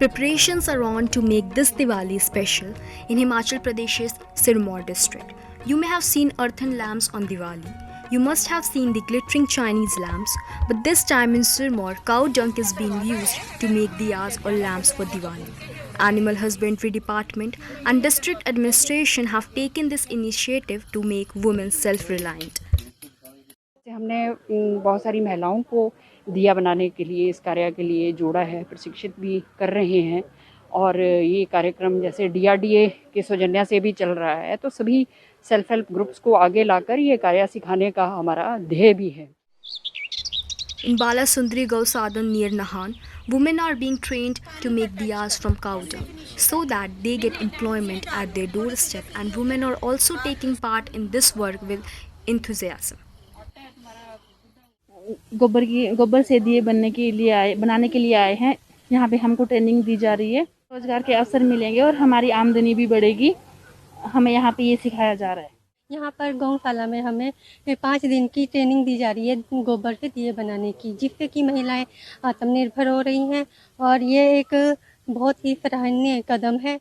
Preparations are on to make this Diwali special in Himachal Pradesh's Sirmaur district. You may have seen earthen lamps on Diwali. You must have seen the glittering Chinese lamps, but this time in Sirmaur, cow dung is being used to make diyas or lamps for Diwali. Animal Husbandry Department and District Administration have taken this initiative to make women self-reliant. हमने बहुत सारी महिलाओं को दिया बनाने के लिए इस कार्य के लिए जोड़ा है, प्रशिक्षित भी कर रहे हैं और ये कार्यक्रम जैसे DRDA के सौजन्य से भी चल रहा है, तो सभी सेल्फ हेल्प ग्रुप्स को आगे लाकर ये कार्य सिखाने का हमारा ध्येय भी है। In Balasundari Gausadan near Nahan, women are being trained to make diyas from cow dung so that they get employment at their doorstep, and women are also taking part in this work with enthusiasm. गोबर से दिए बनाने के लिए आए हैं। यहाँ पे हमको ट्रेनिंग दी जा रही है, रोजगार के अवसर मिलेंगे और हमारी आमदनी भी बढ़ेगी। हमें यहाँ पे ये सिखाया जा रहा है। यहाँ पर गौशाला में हमें 5 दिन की ट्रेनिंग दी जा रही है गोबर के दिए बनाने की, जिससे कि महिलाएं आत्मनिर्भर हो रही हैं और ये एक बहुत ही सराहनीय कदम है।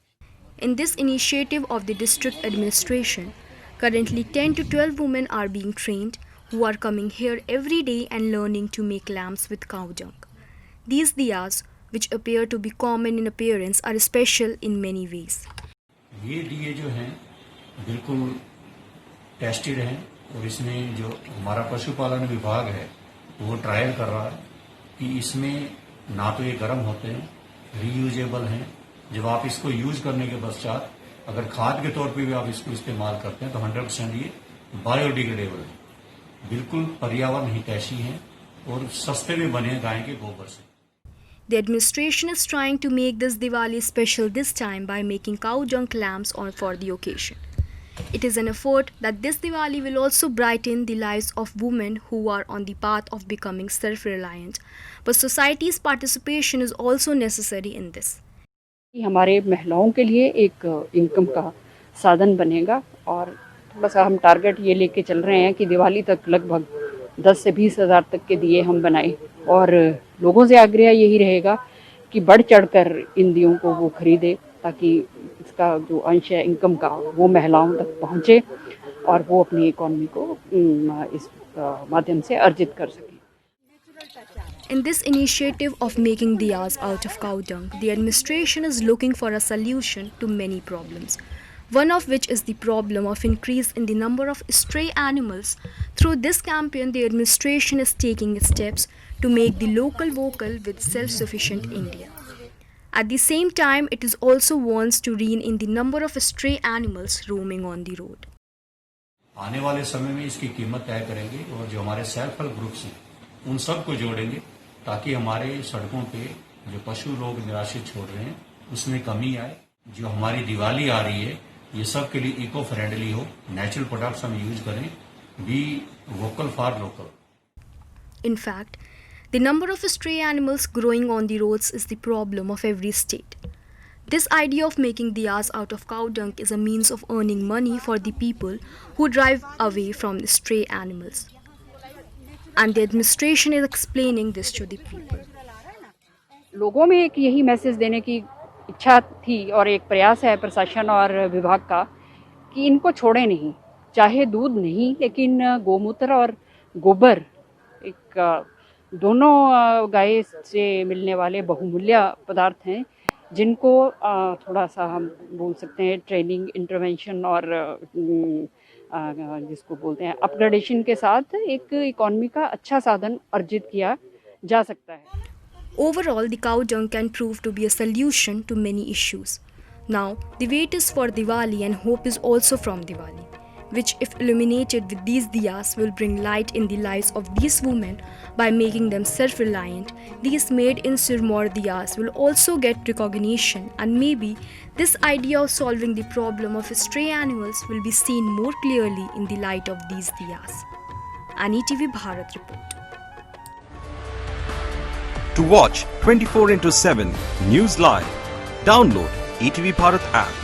In this initiative of the district administration, currently 10 to 12 women are being trained who are coming here every day and learning to make lamps with cow dung. These diyas, which appear to be common in appearance, are special in many ways. ये दिए जो हैं बिल्कुल tested हैं और इसमें जो हमारा पशुपालन विभाग है वो ट्रायल कर रहा है कि इसमें ना तो ये गर्म होते हैं, रीयूजेबल हैं। जब आप इसको यूज करने के पश्चात अगर खाद के तौर पे भी आप इसको इस्तेमाल करते हैं तो 100% ये बायोडिग्रेडेबल है, बिल्कुल पर्यावरण हितैषी हैं और सस्ते में बने हैं गाय के गोबर से। The administration is trying to make this Diwali special this time by making cow dung lamps for the occasion. It is an effort that this Diwali will also brighten the lives of women who are on the path of becoming self-reliant. But society's participation is also necessary in this. हमारे महिलाओं के लिए एक income का साधन बनेगा और थोड़ा सा हम टारगेट ये लेके चल रहे हैं कि दिवाली तक लगभग 10 से 20 हज़ार तक के दिए हम बनाएं और लोगों से आग्रह यही रहेगा कि बढ़ चढ़कर इन दियों को वो खरीदे ताकि इसका जो अंश है इनकम का वो महिलाओं तक पहुँचे और वो अपनी इकोनॉमी को इस माध्यम से अर्जित कर सकें। In this initiative of making diyas out of cow dung, the administration is looking for a solution to many problems. One of which is the problem of increase in the number of stray animals. Through this campaign, the administration is taking steps to make the local vocal with self-sufficient India. At the same time, it is also wants to rein in the number of stray animals roaming on the road. आने वाले समय में इसकी कीमत तय करेंगे और जो हमारे सेल्फ हेल्प ग्रुप्स हैं उन सबको जोड़ेंगे ताकि हमारे सड़कों पे जो पशु लोग निराश्रित छोड़ रहे हैं उसमें कमी आए। जो हमारी दिवाली आ रही है ये सब के लिए इको फ्रेंडली हो, नेचुरल प्रोडक्ट्स हम यूज करें, be vocal for local. In fact, the number of stray animals growing on the roads is the problem of every state. This idea of making diyas out of cow dung is a means of earning money for the people who drive away from the stray animals. And the administration is explaining this to the people. लोगों में एक यही message देने की इच्छा थी और एक प्रयास है प्रशासन और विभाग का कि इनको छोड़े नहीं, चाहे दूध नहीं लेकिन गोमूत्र और गोबर एक दोनों गाय से मिलने वाले बहुमूल्य पदार्थ हैं जिनको थोड़ा सा हम बोल सकते हैं ट्रेनिंग, इंटरवेंशन और जिसको बोलते हैं अपग्रेडेशन के साथ एक इकोनॉमी का अच्छा साधन अर्जित किया जा सकता है। Overall, the cow dung can prove to be a solution to many issues. Now, the wait is for Diwali and hope is also from Diwali, which if illuminated with these diyas will bring light in the lives of these women by making them self-reliant. These made in Sirmaur diyas will also get recognition, and maybe this idea of solving the problem of stray animals will be seen more clearly in the light of these diyas. An ETV Bharat report. To watch 24/7 News Live, download ETV Bharat app.